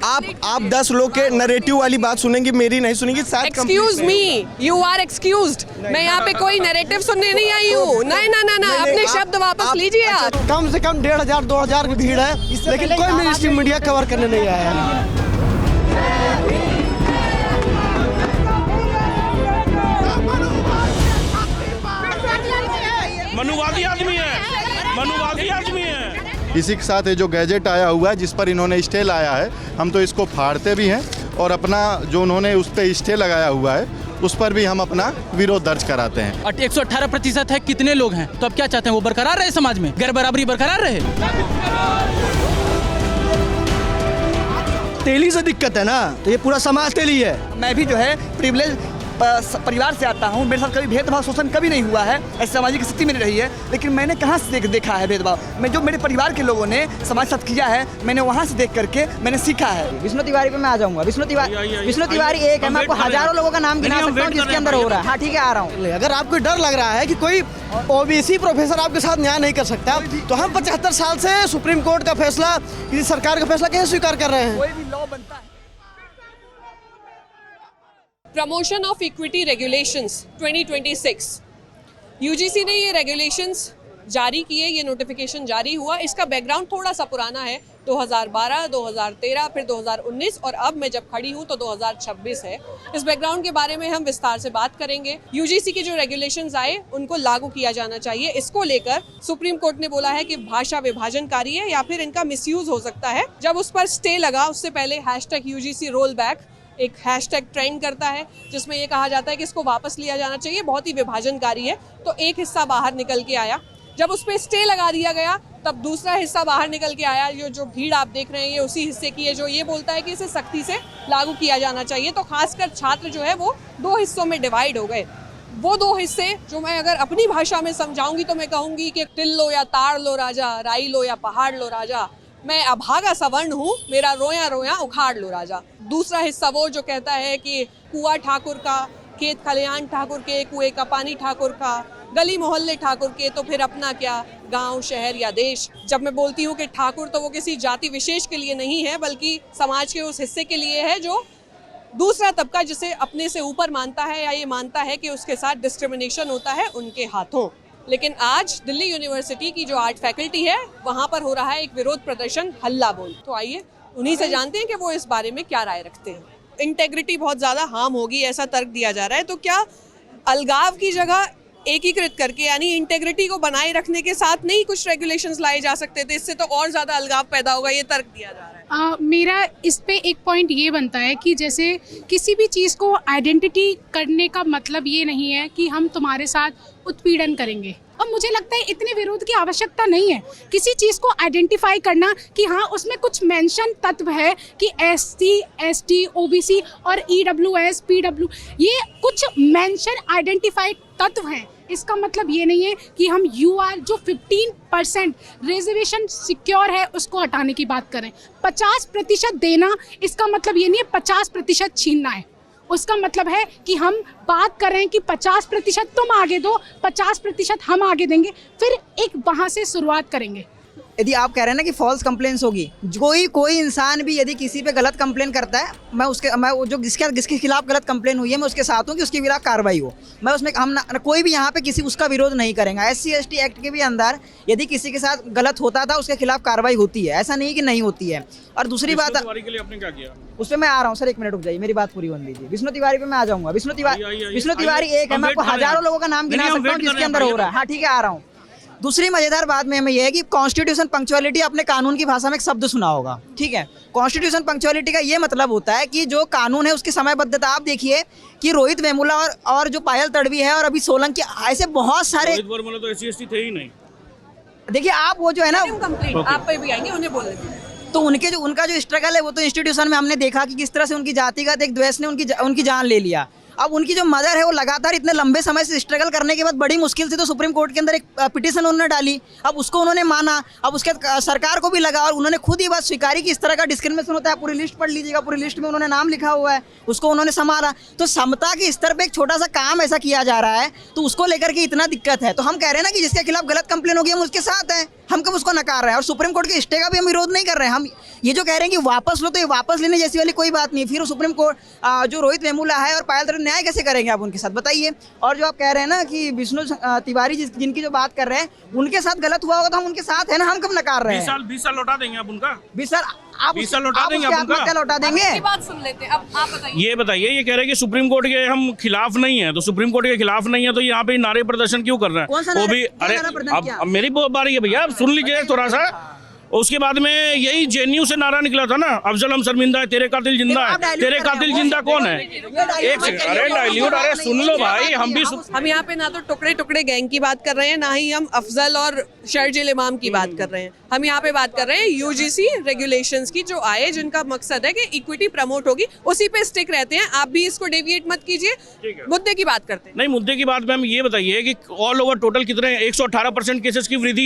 आप 10 लोग के नैरेटिव वाली बात सुनेंगी, मेरी नहीं सुनेंगी। शायद excuse me, you are excused. मैं यहाँ पे कोई नैरेटिव सुनने नहीं आई हूँ। ना अपने शब्द वापस लीजिए आप। कम से कम 1500-2000 की भीड़ है, लेकिन कोई मेन स्ट्रीम मीडिया कवर करने नहीं आया है। मनुवादी आदमी है। इसी के साथ ये जो गैजेट आया हुआ है जिस पर इन्होंने स्टे लाया है, हम तो इसको फाड़ते भी हैं और अपना जो उन्होंने उस पर स्टे लगाया हुआ है उस पर भी हम अपना विरोध दर्ज कराते हैं। 118% है, कितने लोग हैं? तो अब क्या चाहते हैं, वो बरकरार रहे, समाज में गैर बराबरी बरकरार रहे? तेली से दिक्कत है ना, तो ये पूरा समाज तेली है। मैं भी जो है प्रिविलेज परिवार से आता हूँ, मेरे साथ कभी भेदभाव शोषण कभी नहीं हुआ है, ऐसी सामाजिक स्थिति में नहीं रही है। लेकिन मैंने कहाँ से देखा है भेदभाव? मैं जो मेरे परिवार के लोगों ने समाज साथ किया है, मैंने वहाँ से देख करके मैंने सीखा है। विष्णु तिवारी पे मैं आ जाऊंगा। विष्णु तिवारी एक है, मैं आपको हजारों लोगों का नाम गिना सकता हूँ जिसके अंदर हो रहा है। हाँ ठीक है, आ रहा हूँ। अगर आपको डर लग रहा है कि कोई ओबीसी प्रोफेसर आपके साथ न्याय नहीं कर सकता, तो हम 75 साल से सुप्रीम कोर्ट का फैसला, किसी सरकार का फैसला कैसे स्वीकार कर रहे हैं? कोई भी लॉ बनता है। Promotion of equity regulations 2026, UGC ने ये रेगुलेशंस जारी किए, ये नोटिफिकेशन जारी हुआ। इसका बैकग्राउंड थोड़ा सा पुराना है, 2012, 2013, फिर 2019 और अब मैं जब खड़ी हूँ तो 2026 है। इस बैकग्राउंड के बारे में हम विस्तार से बात करेंगे। यूजीसी के जो रेगुलेशंस आए उनको लागू किया जाना चाहिए। इसको लेकर सुप्रीम कोर्ट ने बोला है कि भाषा विभाजनकारी है या फिर इनका मिसयूज हो सकता है। जब उस पर स्टे लगा, उससे पहले #UGC रोल बैक एक हैशटैग ट्रेंड करता है जिसमें ये कहा जाता है कि इसको वापस लिया जाना चाहिए, बहुत ही विभाजनकारी है। तो एक हिस्सा बाहर निकल के आया। जब उस पर स्टे लगा दिया गया तब दूसरा हिस्सा बाहर निकल के आया। जो भीड़ आप देख रहे हैं ये उसी हिस्से की है जो ये बोलता है कि इसे सख्ती से लागू किया जाना चाहिए। तो खासकर छात्र जो है वो 2 हिस्सों में डिवाइड हो गए। वो 2 हिस्से जो मैं अगर अपनी भाषा में समझाऊंगी तो मैं कहूँगी कि तिल लो या ताड़ लो राजा, राई लो या पहाड़ लो राजा, मैं अभागा सवर्ण हूँ, मेरा रोया रोया उखाड़ लो राजा। दूसरा हिस्सा वो जो कहता है कि कुआं ठाकुर का, खेत खलिहान ठाकुर के, कुएं का पानी ठाकुर का, गली मोहल्ले ठाकुर के, तो फिर अपना क्या गांव, शहर या देश। जब मैं बोलती हूँ कि ठाकुर, तो वो किसी जाति विशेष के लिए नहीं है, बल्कि समाज के उस हिस्से के लिए है जो दूसरा तबका जिसे अपने से ऊपर मानता है या ये मानता है कि उसके साथ डिस्क्रिमिनेशन होता है, उनके हाथों। लेकिन आज दिल्ली यूनिवर्सिटी की जो आर्ट फैकल्टी है वहाँ पर हो रहा है एक विरोध प्रदर्शन, हल्ला बोल। तो आइए उन्हीं से जानते हैं कि वो इस बारे में क्या राय रखते हैं। इंटेग्रिटी बहुत ज़्यादा हार्म होगी ऐसा तर्क दिया जा रहा है, तो क्या अलगाव की जगह एकीकृत करके यानी इंटेग्रिटी को बनाए रखने के साथ नहीं कुछ रेगुलेशंस लाए जा सकते थे? इससे तो और ज़्यादा अलगाव पैदा होगा, ये तर्क दिया जा रहा है। मेरा इस पे एक पॉइंट ये बनता है कि जैसे किसी भी चीज़ को आइडेंटिटी करने का मतलब ये नहीं है कि हम तुम्हारे साथ उत्पीड़न करेंगे। और मुझे लगता है इतने विरोध की आवश्यकता नहीं है। किसी चीज़ को आइडेंटिफाई करना कि हाँ उसमें कुछ मेंशन तत्व है कि SC, ST, OBC और EWS, PW, ये कुछ मेंशन आइडेंटिफाइड तत्व हैं। इसका मतलब ये नहीं है कि हम UR जो 15% रिजर्वेशन सिक्योर है उसको हटाने की बात करें। 50% देना, इसका मतलब ये नहीं है 50% छीनना है। उसका मतलब है कि हम बात कर रहे हैं कि 50% तुम आगे दो, 50% हम आगे देंगे, फिर एक वहाँ से शुरुआत करेंगे। यदि आप कह रहे हैं ना कि फॉल्स कंप्लेंट्स होगी, कोई इंसान भी यदि किसी पे गलत कंप्लेन करता है, मैं जो जिसके खिलाफ गलत कंप्लेन हुई है मैं उसके साथ हूँ कि उसके खिलाफ कार्रवाई हो। मैं उसमें हम कोई भी यहाँ पे किसी उसका विरोध नहीं करेंगे। SC ST एक्ट के भी अंदर यदि किसी के साथ गलत होता था उसके खिलाफ कार्रवाई होती है, ऐसा नहीं कि नहीं होती है। और दूसरी बात, के लिए आपने क्या किया? उस पर मैं आ रहा हूँ सर, 1 मिनट रुक जाइए, मेरी बात पूरी होने दीजिए। विष्णु तिवारी पे मैं आ जाऊँगा। विष्णु तिवारी एक है, मैं आपको हजारों लोगों का नाम गिना सकता हूँ जिसके अंदर हो रहा है। हाँ ठीक है, आ रहा हूँ। दूसरी मजेदार बात में हमें यह है कि कॉन्स्टिट्यूशन पंक्चुअलिटी आपने कानून की भाषा में एक शब्द सुना होगा, ठीक है। कॉन्स्टिट्यूशन पंक्चुअलिटी का ये मतलब होता है कि जो कानून है उसकी समयबद्धता। आप देखिए कि रोहित वेमुला और जो पायल तड़वी है और अभी सोलंकी, ऐसे बहुत सारे। रोहित वेमुला तो SC ST थे ही नहीं। देखिए आप वो जो है ना, आप पे भी आएंगे, उन्हें बोल देते हैं। तो उनका जो स्ट्रगल है वो तो इंस्टीट्यूशन में हमने देखा कि किस तरह से उनकी जातिगत एक द्वेष ने उनकी जान ले लिया। अब उनकी जो मदर है वो लगातार इतने लंबे समय से स्ट्रगल करने के बाद बड़ी मुश्किल से तो सुप्रीम कोर्ट के अंदर एक पिटीशन उन्होंने डाली, अब उसको उन्होंने माना, अब उसके सरकार को भी लगा और उन्होंने खुद ही बात स्वीकारी कि इस तरह का डिस्क्रिमिनेशन होता है। पूरी लिस्ट पढ़ लीजिएगा, पूरी लिस्ट में उन्होंने नाम लिखा हुआ है, उसको उन्होंने संभाला। तो समता के स्तर पर एक छोटा सा काम ऐसा किया जा रहा है तो उसको लेकर के इतना दिक्कत है। तो हम कह रहे हैं ना कि जिसके खिलाफ गलत कंप्लेन होगी हम उसके साथ हैं, हम कब उसको नकार रहे हैं। और सुप्रीम कोर्ट के स्टे का भी हम विरोध नहीं कर रहे हैं। हम ये जो कह रहे हैं कि वापस लो, तो ये वापस लेने जैसी वाली कोई बात नहीं। फिर सुप्रीम कोर्ट जो रोहित वेमुला है और पायल तरुण न्याय कैसे करेंगे आप उनके साथ, बताइए। और जो आप कह रहे हैं ना कि विष्णु तिवारी जिनकी जो बात कर रहे हैं उनके साथ गलत हुआ होगा तो हम उनके साथ है ना, हम कब नकार रहे हैं। 20 साल लौटा देंगे आप उनका। 20 साल आप 20 साल लौटा देंगे आप उनका। क्या लौटा देंगे? आपकी बात सुन लेते हैं, अब आप बताइए। ये बताइए, ये कह रहे हैं कि सुप्रीम कोर्ट के हम खिलाफ नहीं है, तो सुप्रीम कोर्ट के खिलाफ नहीं है तो यहाँ पे नारे प्रदर्शन क्यों कर रहे कौन सा हैं? वो नारे- भी कौन अरे नारा प्रदर्शन किया? अब मेरी बारी है भैया, आप सुन लीजिए थोड़ा सा। उसके बाद में यही जेएनयू से नारा निकला था ना, अफजल हम शर्मिंदा है, तेरे कातिल जिंदा है। तेरे कातिल जिंदा कौन है? एक सेकंड, अरे डाइल्यूट, अरे सुन लो भाई, हम भी हम यहाँ पे ना तो टुकड़े टुकड़े गैंग की बात कर रहे हैं, ना ही हम अफजल और शर्जिल इमाम की बात कर रहे हैं। हम यहाँ पे बात कर रहे हैं यूजीसी रेगुलेशंस की जो आए, जिनका मकसद है कि इक्विटी प्रमोट होगी, उसी पे स्टिक रहते हैं। आप भी इसको डेविएट मत कीजिए, मुद्दे की बात करते हैं। नहीं, मुद्दे की बात में हम ये बताइए कि ऑल ओवर टोटल कितने 118% केसेस की वृद्धि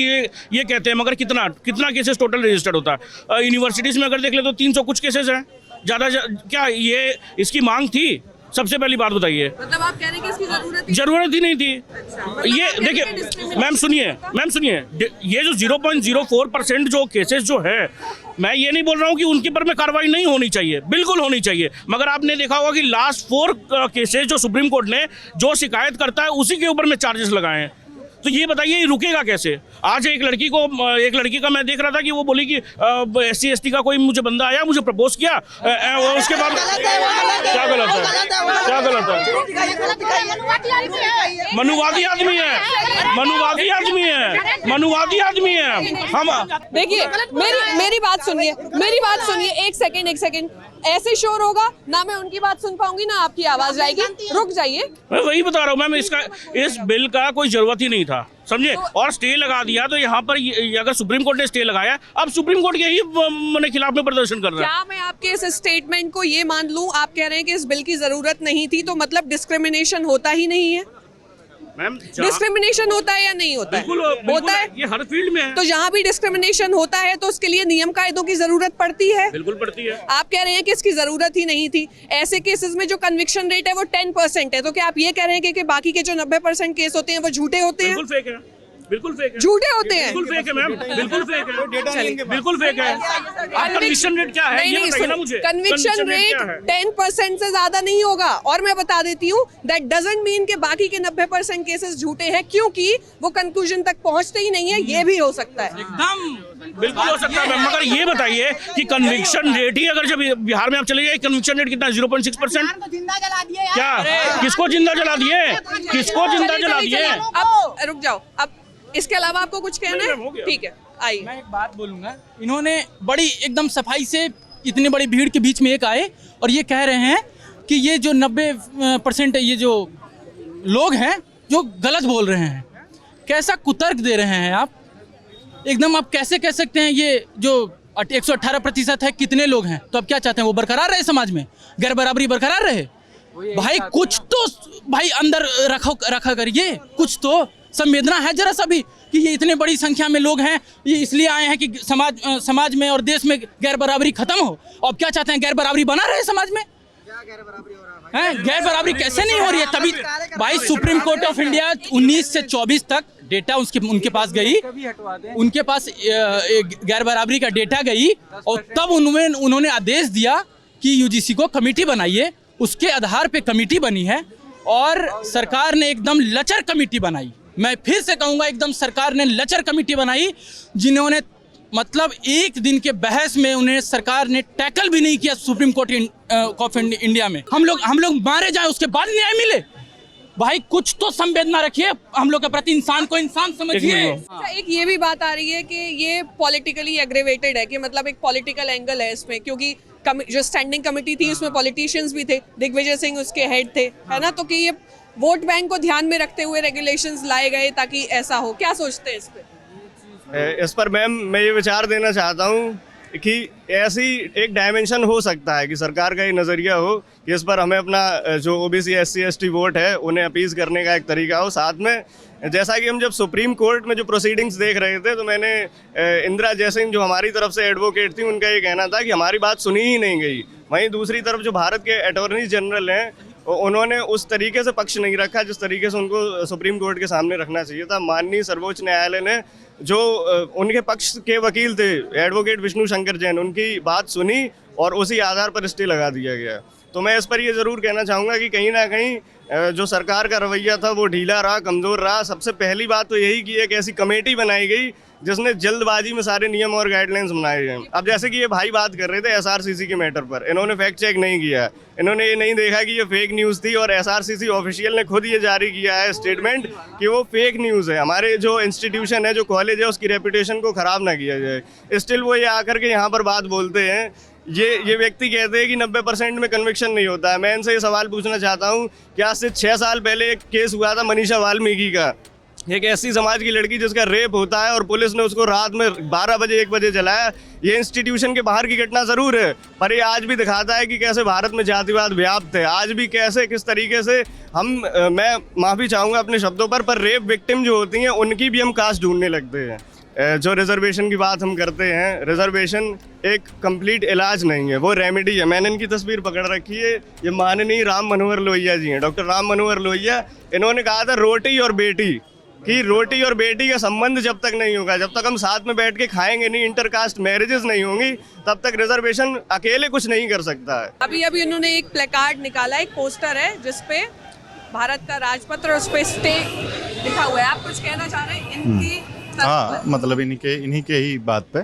ये कहते हैं, मगर कितना केसेस टोटल रजिस्टर्ड होता है? यूनिवर्सिटीज में अगर देख ले तो 300 कुछ केसेस हैं। ज़्यादा क्या ये इसकी मांग थी? सबसे पहली बात बताइए। मतलब आप कह रहे हैं कि इसकी जरूरत ही नहीं थी। ये देखिए मैम सुनिए, ये जो 0.04% जो केसेस जो है, मैं ये नहीं बोल रहा हूँ कि उनके पर में कार्रवाई नहीं होनी चाहिए, बिल्कुल होनी चाहिए। मगर आपने देखा होगा कि लास्ट 4 केसेस जो सुप्रीम कोर्ट ने जो शिकायत करता है उसी के ऊपर में चार्जेस लगाए हैं। तो ये बताइए, ये रुकेगा कैसे? आज एक लड़की का मैं देख रहा था कि वो बोली कि SC ST का कोई मुझे बंदा आया, मुझे प्रपोज किया, उसके बाद क्या गलत है? मनुवादी आदमी है हम। देखिए मेरी बात सुनिए, एक सेकंड। ऐसे शोर होगा ना, मैं उनकी बात सुन पाऊंगी ना आपकी आवाज आएगी। रुक जाइए, मैं वही बता रहा हूँ मैम, इस बिल का कोई जरूरत ही नहीं था, समझे? और स्टे लगा दिया तो यहाँ पर अगर सुप्रीम कोर्ट ने स्टे लगाया, अब सुप्रीम कोर्ट के ही मैंने खिलाफ में प्रदर्शन कर रहा है। क्या मैं आपके इस स्टेटमेंट को ये मान लूं, आप कह रहे हैं कि इस बिल की जरूरत नहीं थी, तो मतलब डिस्क्रिमिनेशन होता ही नहीं है? मैम डिस्क्रिमिनेशन होता है या नहीं होता है? होता है, ये हर फील्ड में है। तो जहाँ भी डिस्क्रिमिनेशन होता है तो उसके लिए नियम कायदों की जरूरत पड़ती है। बिल्कुल पड़ती है। आप कह रहे हैं कि इसकी जरूरत ही नहीं थी। ऐसे केसेस में जो कन्विक्शन रेट है वो 10% है, तो क्या आप ये कह रहे हैं कि बाकी के जो 90% केस होते हैं वो झूठे होते हैं? बिल्कुल फेक है, झूठे होते हैं। बिल्कुल फेक है मैम, बिल्कुल फेक है, बिल्कुल फेक है। आप कन्विक्शन रेट क्या है ये बताइए ना मुझे। कन्विक्शन रेट 10% से ज्यादा नहीं होगा। और मैं बता देती हूँ, दैट डजंट मीन कि बाकी के 90% केसेस झूठे हैं, क्योंकि वो कंक्लूजन तक पहुंचते ही नहीं है। ये भी हो सकता है, एकदम बिल्कुल हो सकता है मैम। मगर ये बताइए कि कन्विक्शन रेट ही अगर जब बिहार में आप चले जाइए, कन्विक्शन रेट कितना? 0.6%। क्या? किसको जिंदा जला दिए? अब रुक जाओ, अब इसके अलावा आपको कुछ कहना है? ठीक है, आइए। मैं एक बात बोलूंगा। इन्होंने बड़ी एकदम सफाई से इतनी बड़ी भीड़ के बीच में एक आए और ये कह रहे हैं कि ये जो 90% ये जो लोग हैं जो गलत बोल रहे हैं। कैसा कुतर्क दे रहे हैं आप? एकदम आप कैसे कह सकते हैं ये जो 118% है, कितने लोग हैं? तो अब क्या चाहते हैं? वो बरकरार रहे समाज में, गैर बराबरी बरकरार रहे? भाई कुछ तो भाई अंदर रखा करिए, कुछ तो संवेदना है जरा सा भी कि ये इतने बड़ी संख्या में लोग हैं, ये इसलिए आए हैं कि समाज में और देश में गैर बराबरी खत्म हो। और क्या चाहते हैं? गैर बराबरी बना रहे समाज में? गैर बराबरी कैसे नहीं हो रही है? तभी भाई सुप्रीम कोर्ट ऑफ इंडिया 19 से 24 तक डेटा उनके पास गई, उनके पास गैर बराबरी का डेटा गई और तब उन्होंने आदेश दिया कि यूजीसी को कमेटी बनाइए। उसके आधार पे कमेटी बनी है और सरकार ने एकदम लचर कमेटी बनाई। मैं फिर से कहूँगा, एकदम सरकार ने लचर कमेटी बनाई, जिन्होंने मतलब एक दिन के बहस में उन्हें सरकार ने टैकल भी नहीं किया सुप्रीम कोर्ट ऑफ इंडिया में। हम लोग मारे जाएं उसके बाद न्याय मिले। भाई कुछ तो संवेदना रखिए हम लोग के प्रति, इंसान को इंसान समझिए। एक ये भी बात आ रही है कि ये पॉलिटिकली एग्रेवेटेड है, कि मतलब एक पॉलिटिकल एंगल है इसमें, क्योंकि जो स्टैंडिंग कमेटी थी उसमें पॉलिटिशियंस भी थे, दिग्विजय सिंह उसके हेड थे, है ना? तो कि ये वोट बैंक को ध्यान में रखते हुए रेगुलेशंस लाए गए ताकि ऐसा हो। क्या सोचते हैं इस पे? इस पर मैम मैं ये विचार देना चाहता हूँ, कि ऐसी एक डायमेंशन हो सकता है कि सरकार का ये नज़रिया हो कि इस पर हमें अपना जो ओबीसी SC ST वोट है उन्हें अपीज़ करने का एक तरीका हो। साथ में जैसा कि हम जब सुप्रीम कोर्ट में जो प्रोसीडिंग्स देख रहे थे तो मैंने इंदिरा जयसिंह जो हमारी तरफ से एडवोकेट थी उनका ये कहना था कि हमारी बात सुनी ही नहीं गई। वहीं दूसरी तरफ जो भारत के अटॉर्नी जनरल हैं उन्होंने उस तरीके से पक्ष नहीं रखा जिस तरीके से उनको सुप्रीम कोर्ट के सामने रखना चाहिए था। माननीय सर्वोच्च न्यायालय ने जो उनके पक्ष के वकील थे एडवोकेट विष्णु शंकर जैन, उनकी बात सुनी और उसी आधार पर स्टे लगा दिया गया। तो मैं इस पर ये ज़रूर कहना चाहूँगा कि कहीं ना कहीं जो सरकार का रवैया था वो ढीला रहा, कमज़ोर रहा। सबसे पहली बात तो यही कि एक ऐसी कमेटी बनाई गई जिसने जल्दबाजी में सारे नियम और गाइडलाइंस बनाए हैं। अब जैसे कि ये भाई बात कर रहे थे SRCC के मैटर पर, इन्होंने फैक्ट चेक नहीं किया, इन्होंने ये नहीं देखा कि ये फेक न्यूज़ थी और SRCC ऑफिशियल ने खुद ये जारी किया है स्टेटमेंट कि वो फेक न्यूज़ है। हमारे जो इंस्टीट्यूशन है, जो कॉलेज है, उसकी रेपुटेशन को ख़राब ना किया जाए। स्टिल वो ये आकर के यहाँ पर बात बोलते हैं। ये व्यक्ति कहते हैं कि 90% में कन्विक्शन नहीं होता है। मैं इनसे ये सवाल पूछना चाहता हूँ कि आज से 6 साल पहले एक केस हुआ था मनीषा वाल्मीकि का, एक SC समाज की लड़की जिसका रेप होता है और पुलिस ने उसको रात में 12 बजे 1 बजे जलाया। ये इंस्टीट्यूशन के बाहर की घटना ज़रूर है, पर ये आज भी दिखाता है कि कैसे भारत में जातिवाद व्याप्त है। आज भी कैसे किस तरीके से मैं माफ़ी चाहूँगा अपने शब्दों पर रेप विक्टिम जो होती हैं उनकी भी हम कास्ट ढूंढने लगते हैं। जो रिजर्वेशन की बात हम करते हैं, रिजर्वेशन एक कंप्लीट इलाज नहीं है, वो रेमेडी है। मैंने इनकी तस्वीर पकड़ रखी है, ये माननीय राम मनोहर लोहिया जी हैं, डॉक्टर राम मनोहर लोहिया। इन्होंने कहा था रोटी और बेटी, कि रोटी और बेटी का संबंध जब तक नहीं होगा, जब तक हम साथ में बैठ के खाएंगे नहीं, इंटरकास्ट मैरिजेस नहीं होंगी, तब तक रिजर्वेशन अकेले कुछ नहीं कर सकता है। अभी उन्होंने एक प्लेकार्ड निकाला, एक पोस्टर है जिसपे भारत का राजपत्र और उस पे स्टे लिखा हुआ है। आप कुछ कहना चाह रहे हैं इनकी? हाँ, मतलब इन्हीं के ही बात पे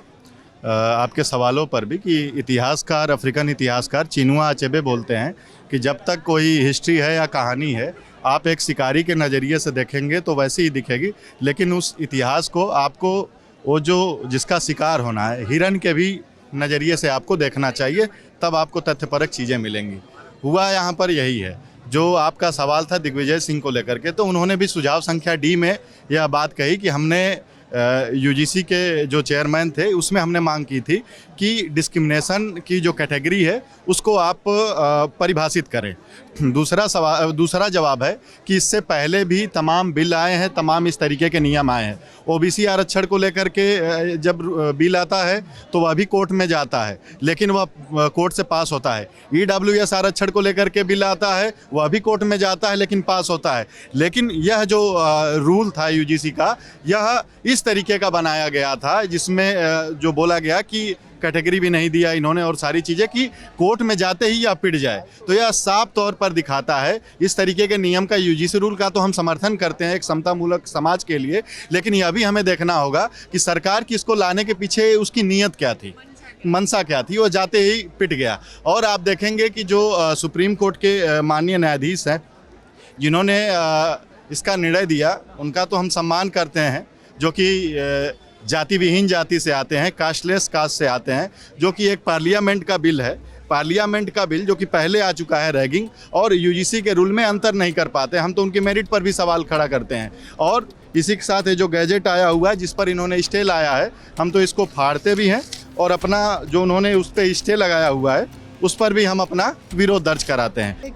आपके सवालों पर भी कि इतिहासकार, अफ्रीकन इतिहासकार चिनुआ अचेबे बोलते हैं कि जब तक कोई हिस्ट्री है या कहानी है, आप एक शिकारी के नज़रिए से देखेंगे तो वैसे ही दिखेगी, लेकिन उस इतिहास को आपको वो जो जिसका शिकार होना है, हिरन के भी नज़रिए से आपको देखना चाहिए, तब आपको तथ्यपरक चीज़ें मिलेंगी। हुआ यहाँ पर यही है। जो आपका सवाल था दिग्विजय सिंह को लेकर के, तो उन्होंने भी सुझाव संख्या D में यह बात कही कि हमने UGC के जो चेयरमैन थे उसमें हमने मांग की थी कि डिस्क्रिमिनेशन की जो कैटेगरी है उसको आप परिभाषित करें। दूसरा जवाब है कि इससे पहले भी तमाम बिल आए हैं, तमाम इस तरीके के नियम आए हैं। OBC आरक्षण को लेकर के जब बिल आता है तो वह भी कोर्ट में जाता है, लेकिन वह कोर्ट से पास होता है। EWS आरक्षण को लेकर के बिल आता है, वह भी कोर्ट में जाता है लेकिन पास होता है। लेकिन यह जो रूल था UGC का, यह इस तरीके का बनाया गया था जिसमें जो बोला गया कि कैटेगरी भी नहीं दिया इन्होंने और सारी चीज़ें कि कोर्ट में जाते ही या पिट जाए। तो यह साफ तौर पर दिखाता है इस तरीके के नियम का। UGC रूल का तो हम समर्थन करते हैं एक समतामूलक समाज के लिए, लेकिन यह भी हमें देखना होगा कि सरकार की इसको लाने के पीछे उसकी नीयत क्या थी, मंशा क्या थी। वो जाते ही पिट गया। और आप देखेंगे कि जो सुप्रीम कोर्ट के माननीय न्यायाधीश हैं जिन्होंने इसका निर्णय दिया, उनका तो हम सम्मान करते हैं, जो कि जाति विहीन जाति से आते हैं, कास्टलेस कास्ट से आते हैं, जो कि एक पार्लियामेंट का बिल है, पार्लियामेंट का बिल जो कि पहले आ चुका है। रैगिंग और UGC के रूल में अंतर नहीं कर पाते। हम तो उनकी मेरिट पर भी सवाल खड़ा करते हैं। और इसी के साथ जो गैजेट आया हुआ है जिस पर इन्होंने स्टे लाया है, हम तो इसको फाड़ते भी हैं और अपना जो उन्होंने उस पर स्टे लगाया हुआ है उस पर भी हम अपना विरोध दर्ज कराते हैं।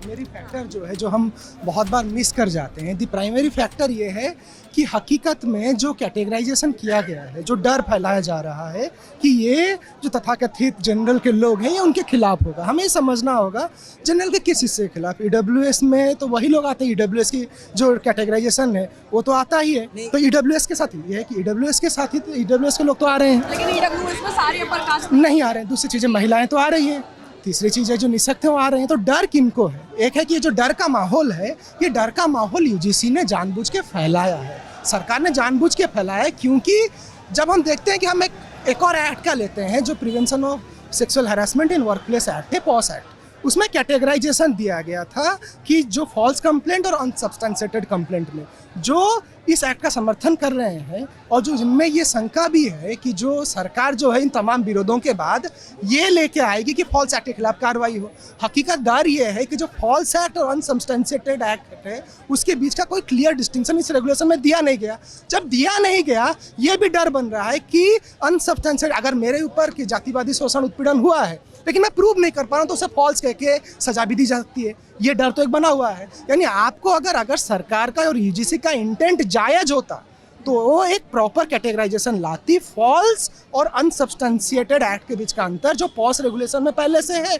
प्राइमरी फैक्टर जो है, जो हम बहुत बार मिस कर जाते हैं, द प्राइमरी फैक्टर ये है कि हकीकत में जो कैटेगराइजेशन किया गया है, जो डर फैलाया जा रहा है कि ये जो तथाकथित जनरल के लोग हैं ये उनके खिलाफ होगा। हमें समझना होगा जनरल के किस हिस्से के खिलाफ। EWS में तो वही लोग आते हैं, EWS की जो कैटेगराइजेशन है वो तो आता ही है, तो EWS के साथ ये है कि EWS के साथ ही तो EWS के लोग तो आ रहे हैं, लेकिन EWS में सारे अपर कास्ट नहीं आ रहे हैं। दूसरी चीज़ें महिलाएं तो आ रही हैं, तीसरी चीज़ है जो निःशक्त हैं वो आ रहे हैं। तो डर किनको है? एक है कि ये जो डर का माहौल है, ये डर का माहौल UGC ने जानबूझ के फैलाया है, सरकार ने जानबूझ के फैलाया है। क्योंकि जब हम देखते हैं कि हम एक और एक्ट का लेते हैं जो prevention of sexual harassment in workplace act है, POS एक्ट, उसमें कैटेगराइजेशन दिया गया था कि जो फॉल्स कंप्लेंट और अनसब्सटेंशिएटेड कंप्लेंट में जो इस एक्ट का समर्थन कर रहे हैं और जो जिनमें ये शंका भी है कि जो सरकार जो है इन तमाम विरोधों के बाद ये लेके आएगी कि फॉल्स एक्ट के खिलाफ कार्रवाई हो। हकीकत डर ये है कि जो फॉल्स एक्ट और अनसब्सटेंशिएटेड एक्ट है उसके बीच का कोई क्लियर डिस्टिंक्शन इस रेगुलेशन में दिया नहीं गया। जब दिया नहीं गया ये भी डर बन रहा है कि अनसब्सटेंशिएटेड, अगर मेरे ऊपर कि जातिवादी शोषण उत्पीड़न हुआ है लेकिन मैं प्रूव नहीं कर पा रहा हूँ तो उसे फॉल्स कह के सजा भी दी जा सकती है। ये डर तो एक बना हुआ है। यानी आपको अगर सरकार का और यूजीसी का इंटेंट जायज होता तो वो एक प्रॉपर कैटेगराइजेशन लाती फॉल्स और अनसब्सटेंशिएटेड एक्ट के बीच का अंतर जो पॉस रेगुलेशन में पहले से है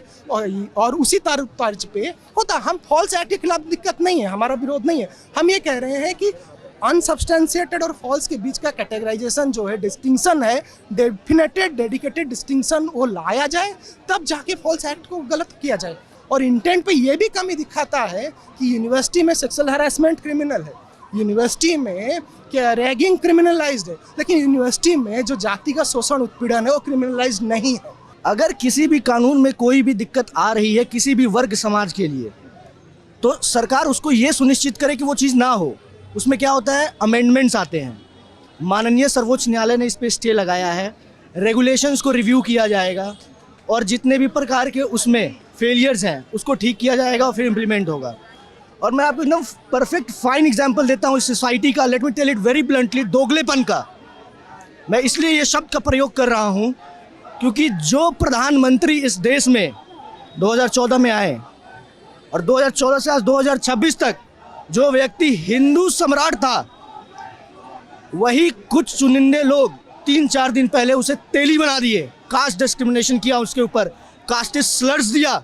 और उसी तर्ज पे होता। हम फॉल्स एक्ट के खिलाफ दिक्कत नहीं है, हमारा विरोध नहीं है। हम ये कह रहे हैं कि अनसब्सटेंशिएटेड और फॉल्स के बीच का कैटेगराइजेशन जो है, डिस्टिंक्शन है, डेफिनेटेड डेडिकेटेड डिस्टिंक्शन वो लाया जाए, तब जाके फॉल्स एक्ट को गलत किया जाए। और इंटेंट पे ये भी कमी दिखाता है कि यूनिवर्सिटी में सेक्सुअल हैरेसमेंट क्रिमिनल है, यूनिवर्सिटी में क्या रैगिंग क्रिमिनलाइज्ड है, लेकिन यूनिवर्सिटी में जो जातिगत शोषण उत्पीड़न है वो क्रिमिनलाइज्ड नहीं है। अगर किसी भी कानून में कोई भी दिक्कत आ रही है किसी भी वर्ग समाज के लिए तो सरकार उसको ये सुनिश्चित करे कि वो चीज़ ना हो। उसमें क्या होता है, अमेंडमेंट्स आते हैं। माननीय सर्वोच्च न्यायालय ने इस पर स्टे लगाया है, रेगुलेशंस को रिव्यू किया जाएगा और जितने भी प्रकार के उसमें फेलियर्स हैं उसको ठीक किया जाएगा और फिर इम्प्लीमेंट होगा। और मैं आपको एकदम परफेक्ट फाइन एग्जांपल देता हूँ इस सोसाइटी का, let me tell it very bluntly, दोगलेपन का। मैं इसलिए ये शब्द का प्रयोग कर रहा हूँ क्योंकि जो प्रधानमंत्री इस देश में 2014 में आए और 2014 से आज 2026 तक जो व्यक्ति हिंदू सम्राट था, वही कुछ चुनिंदे लोग 3-4 दिन पहले उसे तेली बना दिए, कास्ट डिस्क्रिमिनेशन किया, उसके ऊपर कास्टिस्ट स्लर्स दिया।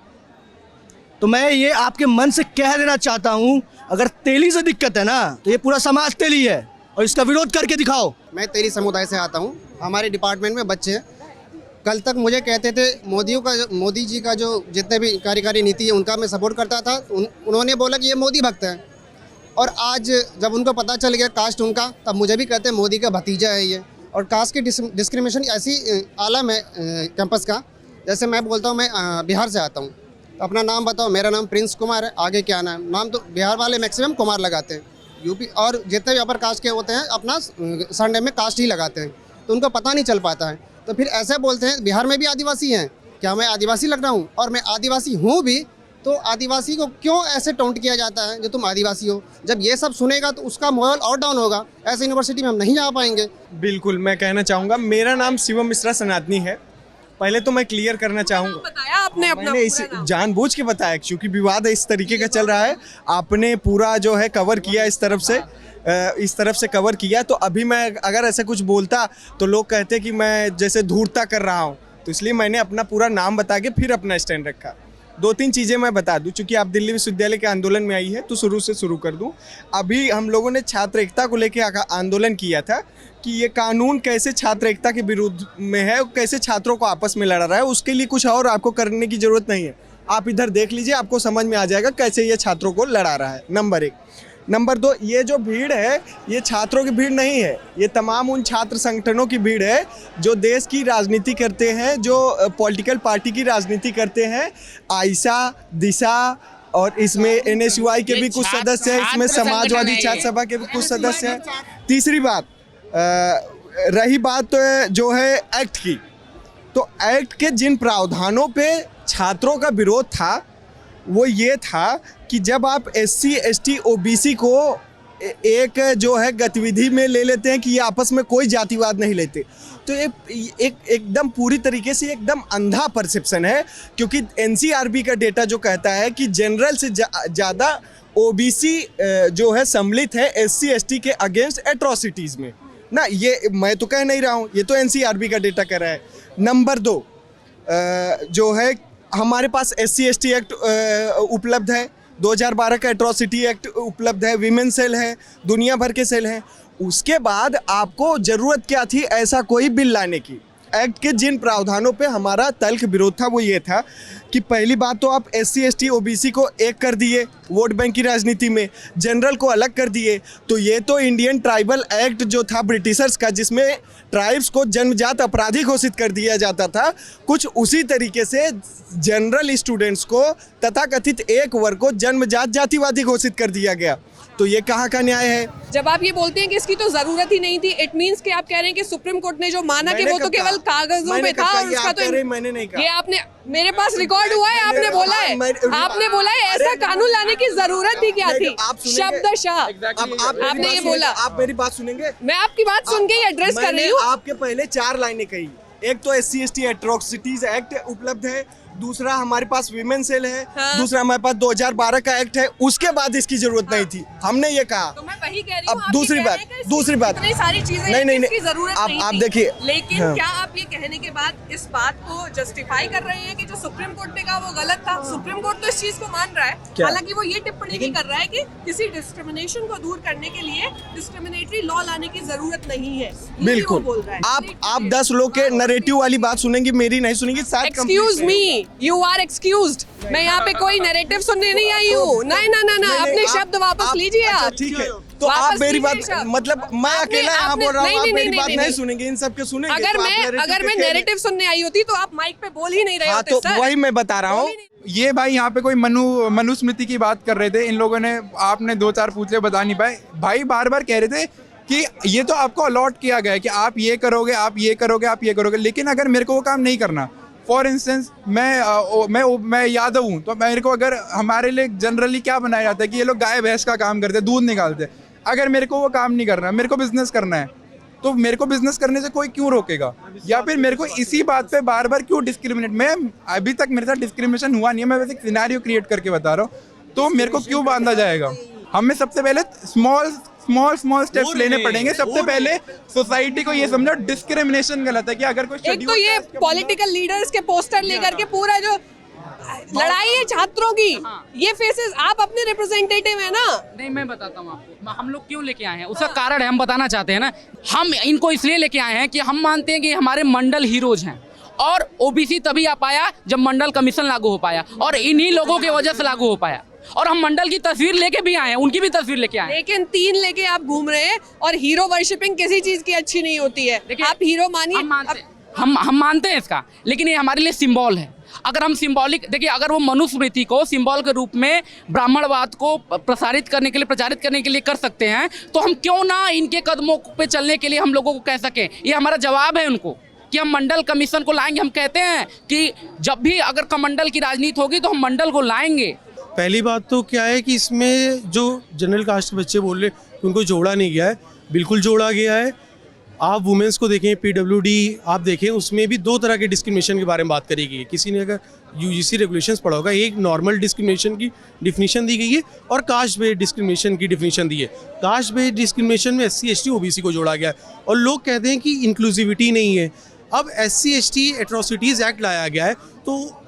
तो मैं ये आपके मन से कह देना चाहता हूँ, अगर तेली से दिक्कत है ना तो ये पूरा समाज तेली है और इसका विरोध करके दिखाओ। मैं तेली समुदाय से आता हूँ। हमारे डिपार्टमेंट में बच्चे कल तक मुझे कहते थे मोदी जी का जो जितने भी कार्यकारी नीति है उनका मैं सपोर्ट करता था। उन्होंने बोला कि ये मोदी भक्त है, और आज जब उनको पता चल गया कास्ट उनका, तब मुझे भी कहते हैं मोदी का भतीजा है ये। और कास्ट की डिस्क्रिमिनेशन ऐसी आलम है कैंपस का। जैसे मैं बोलता हूँ मैं बिहार से आता हूँ, तो अपना नाम बताओ, मेरा नाम प्रिंस कुमार है, आगे क्या नाम? नाम तो बिहार वाले मैक्सिमम कुमार लगाते हैं। यूपी और जितने भी अपर कास्ट के होते हैं अपना सरनेम में कास्ट ही लगाते हैं, तो उनको पता नहीं चल पाता है। तो फिर ऐसे बोलते हैं बिहार में भी आदिवासी हैं, क्या मैं आदिवासी लग रहा हूँ? और मैं आदिवासी हूँ भी, तो आदिवासी को क्यों ऐसे टोंट किया जाता है जो तुम आदिवासी हो? जब ये सब सुनेगा तो उसका मोरल और डाउन होगा। ऐसे यूनिवर्सिटी में हम नहीं जा पाएंगे। बिल्कुल, मैं कहना चाहूँगा, मेरा नाम शिवम मिश्रा सनातनी है। पहले तो मैं क्लियर करना चाहूँगा, बताया आपने अपना मैंने इस जानबूझ के बताया क्योंकि विवाद इस तरीके का चल रहा है। आपने पूरा जो है कवर किया इस तरफ से कवर किया, तो अभी मैं अगर ऐसा कुछ बोलता तो लोग कहते कि मैं जैसे धूर्ता कर रहा हूँ, तो इसलिए मैंने अपना पूरा नाम बता के फिर अपना स्टैंड रखा। 2-3 चीज़ें मैं बता दूं, चूँकि आप दिल्ली विश्वविद्यालय के आंदोलन में आई है तो शुरू से शुरू कर दूं। अभी हम लोगों ने छात्र एकता को लेकर आंदोलन किया था कि ये कानून कैसे छात्र एकता के विरुद्ध में है, कैसे छात्रों को आपस में लड़ा रहा है। उसके लिए कुछ और आपको करने की ज़रूरत नहीं है, आप इधर देख लीजिए, आपको समझ में आ जाएगा कैसे ये छात्रों को लड़ा रहा है। नंबर 1। नंबर 2, ये जो भीड़ है ये छात्रों की भीड़ नहीं है, ये तमाम उन छात्र संगठनों की भीड़ है जो देश की राजनीति करते हैं, जो पॉलिटिकल पार्टी की राजनीति करते हैं। आयशा, दिशा और इसमें NSUI के भी कुछ सदस्य हैं, इसमें समाजवादी छात्र सभा के भी कुछ सदस्य हैं। तीसरी बात, रही बात जो है एक्ट की, तो एक्ट के जिन प्रावधानों पे छात्रों का विरोध था वो ये था कि जब आप SC, ST, OBC को एक जो है गतिविधि में ले लेते हैं कि ये आपस में कोई जातिवाद नहीं लेते, तो एकदम पूरी तरीके से एकदम अंधा परसेप्शन है। क्योंकि NCRB का डेटा जो कहता है कि जनरल से ज़्यादा OBC जो है सम्मिलित है SC, ST के अगेंस्ट एट्रोसिटीज़ में ना। ये मैं तो कह नहीं रहा हूँ, ये तो NCRB का डेटा कह रहा है। नंबर 2 जो है हमारे पास SC, ST एक्ट उपलब्ध है, 2012 का एट्रोसिटी एक्ट उपलब्ध है, विमेन सेल है, दुनिया भर के सेल हैं। उसके बाद आपको ज़रूरत क्या थी ऐसा कोई बिल लाने की? एक्ट के जिन प्रावधानों पे हमारा तल्ख विरोध था वो ये था कि पहली बात तो आप SC, ST, OBC को एक कर दिए, वोट बैंक की राजनीति में, जनरल को अलग कर दिए। तो ये तो इंडियन ट्राइबल एक्ट जो था ब्रिटिशर्स का, जिसमें ट्राइब्स को जन्मजात अपराधी घोषित कर दिया जाता था, कुछ उसी तरीके से जनरल स्टूडेंट्स को तथाकथित एक वर्ग को जन्मजात जातिवादी घोषित कर दिया गया। तो ये कहाँ का न्याय है? जब आप ये बोलते हैं कि इसकी तो जरूरत ही नहीं थी, इट मींस कि आप कह रहे हैं कि सुप्रीम कोर्ट ने जो माना कि वो तो केवल कागजों में था और उसका तो मैंने नहीं कहा। ये आपने, मेरे पास रिकॉर्ड हुआ है, आपने बोला है, आपने बोला है ऐसा कानून लाने की जरूरत ही क्या थी, शब्दशः आपने ये बोला। आप मेरी बात सुनेंगे? मैं आपकी बात सुन के ही एड्रेस कर रही हूँ। आपके पहले 4 लाइनें कही। एक तो SC/ST एट्रोसिटीज एक्ट उपलब्ध है, दूसरा हमारे पास विमेन सेल है, हाँ। दूसरा हमारे पास 2012 का एक्ट है, उसके बाद इसकी जरूरत नहीं थी, हमने ये कहा। तो मैं वही कह रही हूँ। अब दूसरी बात इतनी सारी चीजें नहीं इसकी जरूरत नहीं आप थी। देखिए, लेकिन हाँ। क्या आप ये कहने के बाद इस बात को जस्टिफाई कर रहे हैं कि जो सुप्रीम कोर्ट ने कहा वो गलत था? सुप्रीम कोर्ट तो इस चीज को मान रहा है, हालांकि वो ये टिप्पणी भी कर रहा है कि किसी डिस्क्रिमिनेशन को दूर करने के लिए डिस्क्रिमिनेटरी लॉ लाने की जरूरत नहीं है। बिल्कुल बोल रहा है। आप 10 लोग के नैरेटिव वाली बात सुनेंगी, मेरी नहीं सुनेंगी। Excuse me, you are excused. मैं यहाँ पे कोई नैरेटिव सुनने नहीं आई हूँ। ना, अपने शब्द वापस लीजिए आप। ठीक है, तो आप मेरी बात, मतलब मैं अकेला यहाँ बोल रहा हूँ, आप मेरी बात नहीं सुनेंगे, इन सबके सुनेंगे। अगर मैं नैरेटिव सुनने आई होती तो आप माइक पे बोल ही नहीं रहे होते। तो वही मैं बता रहा हूँ। ये भाई यहाँ पे कोई मनुस्मृति की बात कर रहे थे, इन लोगों ने, आपने 2-4 पूछ ले, बता नहीं पाए। भाई बार बार कह रहे थे कि ये तो आपको अलॉट किया गया है कि आप ये करोगे, आप ये करोगे, आप ये करोगे, लेकिन अगर मेरे को वो काम नहीं करना, फॉर इंस्टेंस मैं यादव हूँ, तो मेरे को, अगर हमारे लिए जनरली क्या बनाया जाता है कि ये लोग गाय भैंस का काम करते हैं, दूध निकालते हैं, अगर मेरे को वो काम नहीं करना, मेरे को बिजनेस करना है, तो मेरे को बिजनेस करने से कोई क्यों रोकेगा? या फिर मेरे को इसी बात पे बार बार क्यों डिस्क्रिमिनेट? मैं अभी तक मेरे साथ डिस्क्रिमिनेशन हुआ नहीं है, मैं वैसे एक सिनेरियो क्रिएट करके बता रहा हूँ, तो मेरे को क्यों बांधा जाएगा? हमें सबसे पहले स्मॉल स्टेप्स लेने पड़ेंगे। सबसे पहले सोसाइटी को ये समझो डिस्क्रिमिनेशन गलत है कि अगर कोई, एक तो ये पॉलिटिकल लीडर्स के पोस्टर लेकर के पूरा जो लड़ाई है छात्रों की, ये फेसेस, आप अपने रिप्रेजेंटेटिव है ना? नहीं, मैं बताता हूँ आपको हम लोग क्यों लेके आए हैं, उसका कारण है, हम बताना चाहते हैं ना। हम इनको इसलिए लेके आए हैं कि हम मानते हैं कि हमारे मंडल हीरोज हैं, और ओबीसी तभी आ पाया जब मंडल कमीशन लागू हो पाया, और इन्हीं लोगों की वजह से लागू हो पाया। और हम मंडल की तस्वीर लेके भी आए हैं, उनकी भी तस्वीर लेके आए हैं। लेकिन 3 लेके आप घूम रहे हैं, और हीरो वर्शिपिंग किसी चीज की अच्छी नहीं होती है। आप हीरो मानिए, हम मानते हैं इसका, लेकिन ये हमारे लिए सिंबल है। अगर हम सिंबॉलिक, देखिए, अगर वो मनुस्मृति को सिंबल के रूप में ब्राह्मणवाद को प्रचारित करने के लिए कर सकते हैं, तो हम क्यों ना इनके कदमों पे चलने के लिए हम लोगों को कह सकें? ये हमारा जवाब है उनको कि हम मंडल कमीशन को लाएंगे। हम कहते हैं कि जब भी अगर कमंडल की राजनीति होगी तो हम मंडल को लाएंगे। पहली बात तो क्या है कि इसमें जो जनरल कास्ट के बच्चे बोल रहे हैं उनको जोड़ा नहीं गया है, बिल्कुल जोड़ा गया है। आप वुमेंस को देखें, PWD आप देखें, उसमें भी 2 तरह के डिस्क्रिमिनेशन के बारे में बात करी गई है। किसी ने अगर UGC रेगुलेशंस पढ़ा होगा, एक नॉर्मल डिस्क्रिमिनेशन की डिफिनीशन दी गई है और कास्ट बेस्ड डिस्क्रिमिनेशन की डिफिनीशन दी है। कास्ट बेस्ड डिस्क्रिमिनेशन में SC/ST OBC को जोड़ा गया है, और लोग कहते हैं कि इंक्लूसिविटी नहीं है। अब SC/ST एट्रोसिटीज़ एक्ट लाया गया है, तो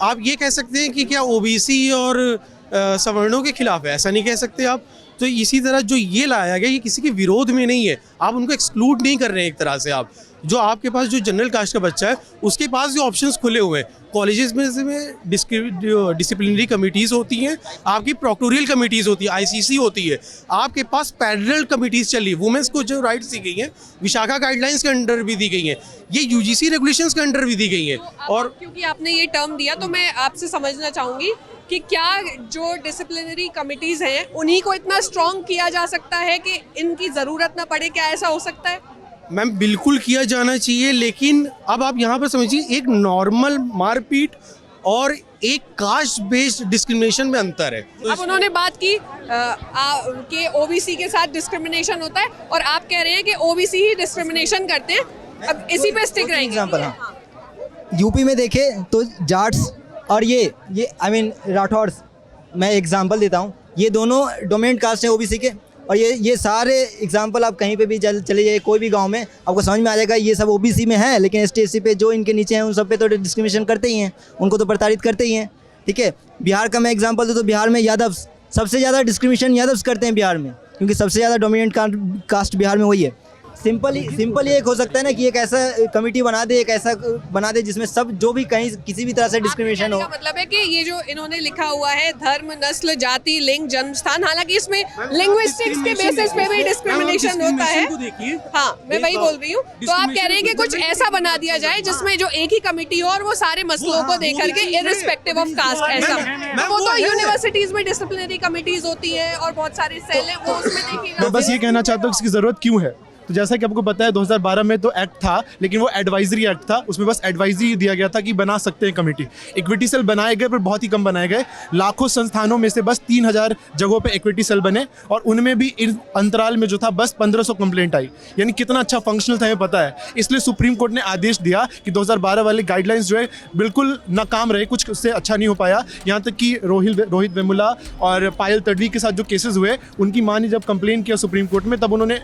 आप ये कह सकते हैं कि क्या OBC और सवर्णों के खिलाफ है? ऐसा नहीं कह सकते आप। तो इसी तरह जो ये लाया गया, ये किसी के विरोध में नहीं है, आप उनको एक्सक्लूड नहीं कर रहे हैं एक तरह से। आप जो आपके पास जो जनरल कास्ट का बच्चा है, उसके पास जो ऑप्शंस खुले हुए हैं, कॉलेजेस में डिसिप्लिनरी कमिटीज़ होती हैं, आपकी प्रोक्टोरियल कमिटीज़ होती है, ICC होती है, आपके पास पैरेलल कमिटीज़ चल रही है। वुमेंस को जो राइट्स दी गई हैं विशाखा गाइडलाइंस के अंडर भी दी गई हैं, ये UGC रेगुलेशंस के अंडर भी दी गई हैं। और क्योंकि आपने ये टर्म दिया, तो मैं आपसे समझना चाहूँगी कि क्या जो डिसिप्लिनरी कमिटीज़ हैं उन्हीं को इतना स्ट्रॉन्ग किया जा सकता है कि इनकी ज़रूरत ना पड़े? क्या ऐसा हो सकता है? मैम, बिल्कुल किया जाना चाहिए, लेकिन अब आप यहाँ पर समझिए, एक नॉर्मल मारपीट और एक कास्ट बेस्ड डिस्क्रिमिनेशन में अंतर है। अब उन्होंने बात की कि OBC के साथ डिस्क्रिमिनेशन होता है, और आप कह रहे हैं कि OBC ही डिस्क्रिमिनेशन करते हैं। अब इसी पे स्टिक रहेंगे। यूपी में देखें तो जाट्स और ये आई मीन राठौर्स, मैं एग्जांपल देता हूँ, ये दोनों डोमिनेंट कास्ट हैं OBC के, और ये सारे एग्जांपल आप कहीं पे भी चले जाइए, कोई भी गांव में आपको समझ में आ जाएगा, ये सब OBC में है, लेकिन ST/SC पे जो इनके नीचे हैं उन सब पे तो डिस्क्रिमिनेशन करते ही हैं, उनको तो प्रताड़ित करते ही हैं। ठीक है, बिहार का मैं एग्जांपल दूँ तो बिहार में यादव सबसे ज़्यादा डिस्क्रिमिनेशन यादव्स करते हैं बिहार में, क्योंकि सबसे ज़्यादा डोमिनेंट कास्ट बिहार में वही है। सिंपल ये एक हो सकता है ना कि एक ऐसा कमेटी बना दे, एक ऐसा बना दे जिसमें सब जो भी कहीं किसी भी तरह से डिस्क्रिमिनेशन हो। मतलब है कि ये जो इन्होंने लिखा हुआ है धर्म, नस्ल, जाति, लिंग, जन्म स्थान, हालांकि इसमें लिंग्विस्टिक्स के बेसिस पे भी डिस्क्रिमिनेशन होता है। हाँ, मैं वही बोल रही हूँ। तो आप कह रहे हैं कि कुछ ऐसा बना दिया जाए जिसमें जो एक ही कमेटी हो और वो सारे मसलों को देख करके इर्रिस्पेक्टिव ऑफ कास्ट ऐसा। वो तो यूनिवर्सिटीज में डिसिप्लिनरी कमिटीज होती है और बहुत सारे सेल हैं, वो उसमें देखिएगा। मैं बस ये कहना चाहता हूँ इसकी जरूरत क्यों है। तो जैसा कि आपको पता है 2012 में तो एक्ट था, लेकिन वो एडवाइजरी एक्ट था, उसमें बस एडवाइजरी दिया गया था कि बना सकते हैं कमेटी। इक्विटी सेल बनाए गए पर बहुत ही कम बनाए गए। लाखों संस्थानों में से बस 3000 जगहों पे इक्विटी सेल बने और उनमें भी इस अंतराल में जो था बस 1500 कंप्लेंट आई। यानी कितना अच्छा फंक्शनल था हमें पता है। इसलिए सुप्रीम कोर्ट ने आदेश दिया कि 2012 वाले गाइडलाइंस जो है बिल्कुल नाकाम रहे, कुछ उससे अच्छा नहीं हो पाया। यहाँ तक कि रोहित वेमुला और पायल तडवी के साथ जो केसेस हुए, उनकी मां ने जब कंप्लेन किया सुप्रीम कोर्ट में, तब उन्होंने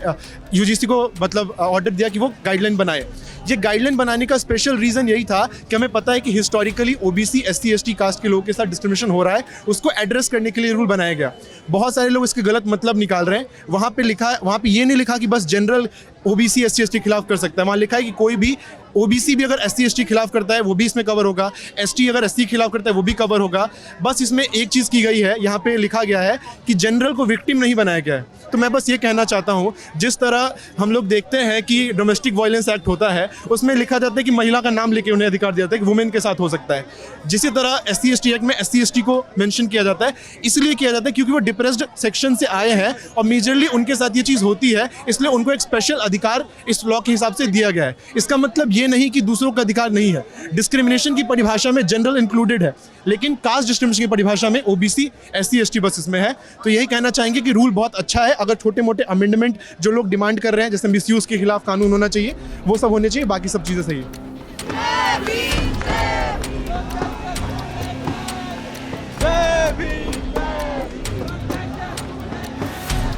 यूजीसी को मतलब ऑर्डर दिया कि वो गाइडलाइन बनाए। ये गाइडलाइन बनाने का स्पेशल रीजन यही था कि हमें पता है कि historically OBC, SC, ST caste के लोगों के साथ डिस्क्रिमिनेशन हो रहा है, उसको एड्रेस करने के लिए रूल बनाया गया। बहुत सारे लोग इसके गलत मतलब निकाल रहे हैं। वहाँ पे ये नहीं लिखा कि बस जनरल ओबीसी, एससी, एसटी खिलाफ कर सकता है। वहाँ लिखा है कि कोई भी ओबीसी भी अगर एससी, एसटी खिलाफ करता है वो भी इसमें कवर होगा, एसटी अगर एससी खिलाफ करता है वो भी कवर होगा। बस इसमें एक चीज़ की गई है, यहाँ पे लिखा गया है कि जनरल को विक्टिम नहीं बनाया गया है। तो मैं बस ये कहना चाहता हूँ, जिस तरह हम लोग देखते हैं कि डोमेस्टिक वायलेंस एक्ट होता है, उसमें लिखा जाता है कि महिला का नाम लेके उन्हें अधिकार दिया जाता है कि वुमेन के साथ हो सकता है। जिसी तरह एससी, एसटी एक्ट में एससी, एसटी को मेंशन किया जाता है, इसलिए किया जाता है क्योंकि वो डिप्रेस्ड सेक्शन से आए हैं और मेजरली उनके साथ ये चीज़ होती है, इसलिए उनको एक स्पेशल अधिकार इस लॉ के हिसाब से दिया गया है। इसका मतलब ये नहीं कि दूसरों का अधिकार नहीं है। डिस्क्रिमिनेशन की परिभाषा में जनरल इंक्लूडेड है, लेकिन कास्ट डिस्क्रिमिनेशन की परिभाषा में ओबीसी, एससी, एसटी बस इसमें है। तो यही कहना चाहेंगे कि रूल बहुत अच्छा है। अगर छोटे मोटे अमेंडमेंट जो लोग डिमांड कर रहे हैं, जैसे मिसयूज के खिलाफ कानून होना चाहिए, वो सब होने चाहिए, बाकी सब चीज़ें सही है।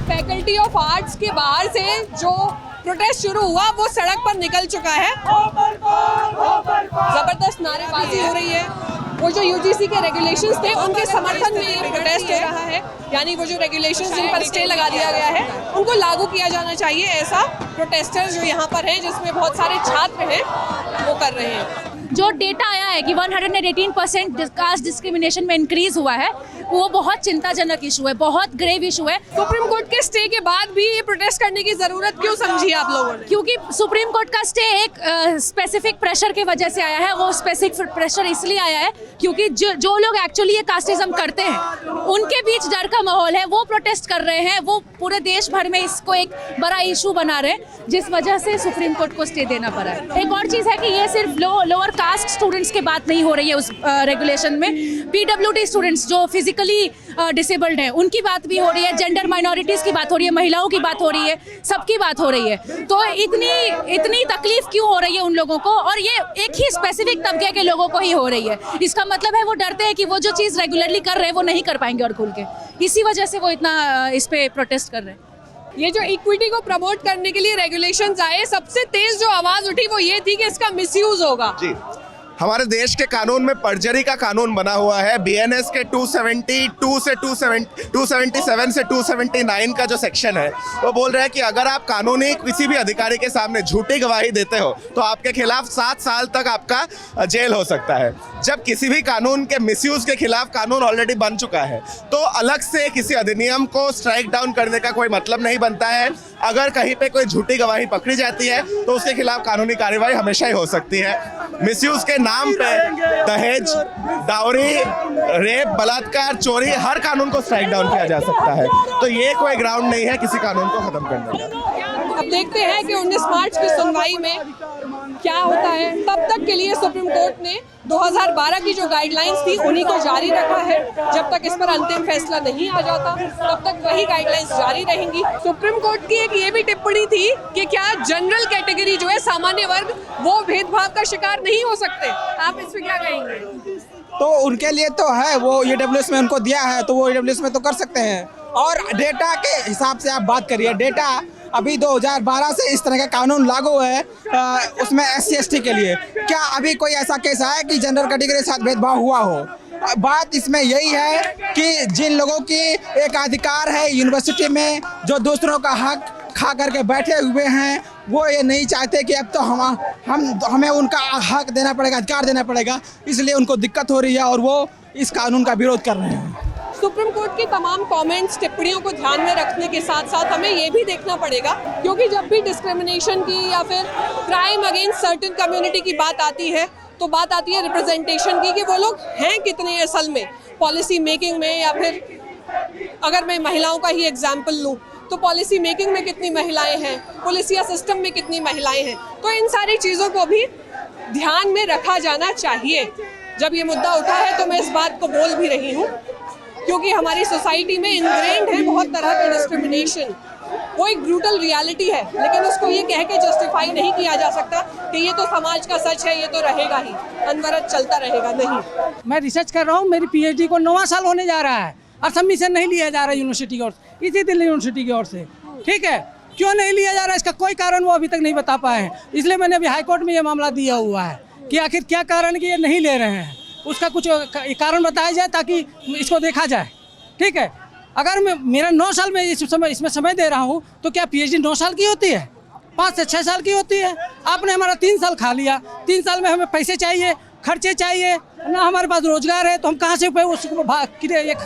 फैकल्टी ऑफ आर्ट्स के बाहर से जो प्रोटेस्ट शुरू हुआ वो सड़क पर निकल चुका है। जबरदस्त नारेबाजी हो रही है। वो जो यूजीसी के रेगुलेशंस थे उनके समर्थन में ये प्रोटेस्ट हो रहा है, यानी वो जो रेगुलेशंस जिन पर स्टे लगा दिया गया है उनको लागू किया जाना चाहिए, ऐसा प्रोटेस्टर्स जो यहाँ पर हैं, जिसमें बहुत सारे छात्र हैं, वो कर रहे हैं। जो डेटा आया है कि 118% कास्ट डिस्क्रिमिनेशन में इंक्रीज हुआ है, वो बहुत चिंताजनक इशू है, बहुत ग्रेव इशू है। सुप्रीम कोर्ट के स्टे के बाद भी ये प्रोटेस्ट करने की जरूरत क्यों समझी आप लोगों ने? क्योंकि सुप्रीम कोर्ट का स्टे एक स्पेसिफिक प्रेशर की वजह से आया है। वो स्पेसिफिक प्रेशर इसलिए आया है क्योंकि जो लोग एक्चुअली ये कास्टिज्म करते हैं उनके बीच डर का माहौल है, वो प्रोटेस्ट कर रहे हैं, वो पूरे देश भर में इसको एक बड़ा इशू बना रहे हैं, जिस वजह से सुप्रीम कोर्ट को स्टे देना पड़ा है। एक और चीज़ है कि ये सिर्फ लोअर कास्ट स्टूडेंट्स की बात नहीं हो रही है उस रेगुलेशन में। पीडब्ल्यूडी स्टूडेंट्स जो फिजिकली डिसेबल्ड हैं उनकी बात भी हो रही है, जेंडर माइनॉरिटीज़ की बात हो रही है, महिलाओं की बात हो रही है, सबकी बात हो रही है। तो इतनी तकलीफ क्यों हो रही है उन लोगों को, और ये एक ही स्पेसिफिक तबके के लोगों को ही हो रही है। इसका मतलब है वो डरते हैं कि वो जो चीज़ रेगुलरली कर रहे हैं वो नहीं कर पाएंगे और खुल के, इसी वजह से वो इतना इस पे प्रोटेस्ट कर रहे हैं। ये जो इक्विटी को प्रमोट करने के लिए रेगुलेशंस आए, सबसे तेज जो आवाज उठी वो ये थी कि इसका मिसयूज होगा। जी, हमारे देश के कानून में पर्जरी का कानून बना हुआ है। बीएनएस के 272 से 277 से 279 का जो सेक्शन है वो बोल रहा है कि अगर आप कानूनी किसी भी अधिकारी के सामने झूठी गवाही देते हो तो आपके खिलाफ 7 साल तक आपका जेल हो सकता है। जब किसी भी कानून के मिसयूज के खिलाफ कानून ऑलरेडी बन चुका है तो अलग से किसी अधिनियम को स्ट्राइक डाउन करने का कोई मतलब नहीं बनता है। अगर कहीं पे कोई झूठी गवाही पकड़ी जाती है तो उसके खिलाफ कानूनी कार्रवाई हमेशा ही हो सकती है। मिसयूज के नाम पे दहेज, डाउरी, रेप, बलात्कार, चोरी, हर कानून को स्ट्राइक डाउन किया जा सकता है। तो ये कोई ग्राउंड नहीं है किसी कानून को खत्म करने का। अब देखते हैं कि 19 मार्च की सुनवाई में क्या होता है। तब तक के लिए सुप्रीम कोर्ट ने 2012 की जो गाइडलाइंस थी उन्हीं को जारी रखा है। जब तक इस पर अंतिम फैसला नहीं आ जाता तब तक वही गाइडलाइंस जारी रहेंगी। सुप्रीम कोर्ट की एक ये भी टिप्पणी थी कि क्या जनरल कैटेगरी जो है, सामान्य वर्ग, वो भेदभाव का शिकार नहीं हो सकते। आप इस पे क्या कहेंगे? तो उनके लिए तो है, वो ईडब्ल्यूएस में उनको दिया है तो वो ईडब्ल्यूएस में तो कर सकते हैं। और डेटा के हिसाब से आप बात करिए, डेटा अभी 2012 से इस तरह का कानून लागू है उसमें SC ST के लिए। क्या अभी कोई ऐसा केस है कि जनरल कैटेगरी के साथ भेदभाव हुआ हो? बात इसमें यही है कि जिन लोगों की एक अधिकार है यूनिवर्सिटी में जो दूसरों का हक खा करके बैठे हुए हैं, वो ये नहीं चाहते कि अब तो हमें उनका हक देना पड़ेगा, अधिकार देना पड़ेगा, इसलिए उनको दिक्कत हो रही है और वो इस कानून का विरोध कर रहे हैं। सुप्रीम कोर्ट की तमाम कमेंट्स, टिप्पणियों को ध्यान में रखने के साथ साथ हमें ये भी देखना पड़ेगा, क्योंकि जब भी डिस्क्रिमिनेशन की या फिर क्राइम अगेंस्ट सर्टेन कम्युनिटी की बात आती है तो बात आती है रिप्रेजेंटेशन की, कि वो लोग हैं कितने असल में पॉलिसी मेकिंग में, या फिर अगर मैं महिलाओं का ही एग्जाम्पल लूँ तो पॉलिसी मेकिंग में कितनी महिलाएं हैं, पुलिसिया सिस्टम में कितनी महिलाएं हैं। तो इन सारी चीज़ों को भी ध्यान में रखा जाना चाहिए। जब ये मुद्दा उठा है तो मैं इस बात को बोल भी रही हूँ, क्योंकि हमारी सोसाइटी में इनग्रेन्ड है बहुत तरह का डिस्क्रिमिनेशन। वो एक ब्रूटल रियलिटी है, लेकिन उसको ये कह के जस्टिफाई नहीं किया जा सकता कि ये तो समाज का सच है, ये तो रहेगा ही, अनवरत चलता रहेगा। नहीं, मैं रिसर्च कर रहा हूँ, मेरी पीएचडी को 9वां साल होने जा रहा है और सबमिशन नहीं लिया जा रहा है यूनिवर्सिटी की ओर से, इसी दिल्ली यूनिवर्सिटी की ओर से। ठीक है, क्यों नहीं लिया जा रहा है इसका कोई कारण वो अभी तक नहीं बता पाए हैं, इसलिए मैंने अभी हाईकोर्ट में ये मामला दिया हुआ है कि आखिर क्या कारण कि ये नहीं ले रहे हैं, उसका कुछ कारण बताया जाए ताकि इसको देखा जाए। ठीक है, अगर मैं मेरा 9 साल में इसमें समय दे रहा हूँ तो क्या पीएचडी 9 साल की होती है? 5 से 6 साल की होती है। आपने हमारा 3 साल खा लिया, 3 साल में हमें पैसे चाहिए, खर्चे चाहिए ना, हमारे पास रोजगार है तो हम कहाँ से उसको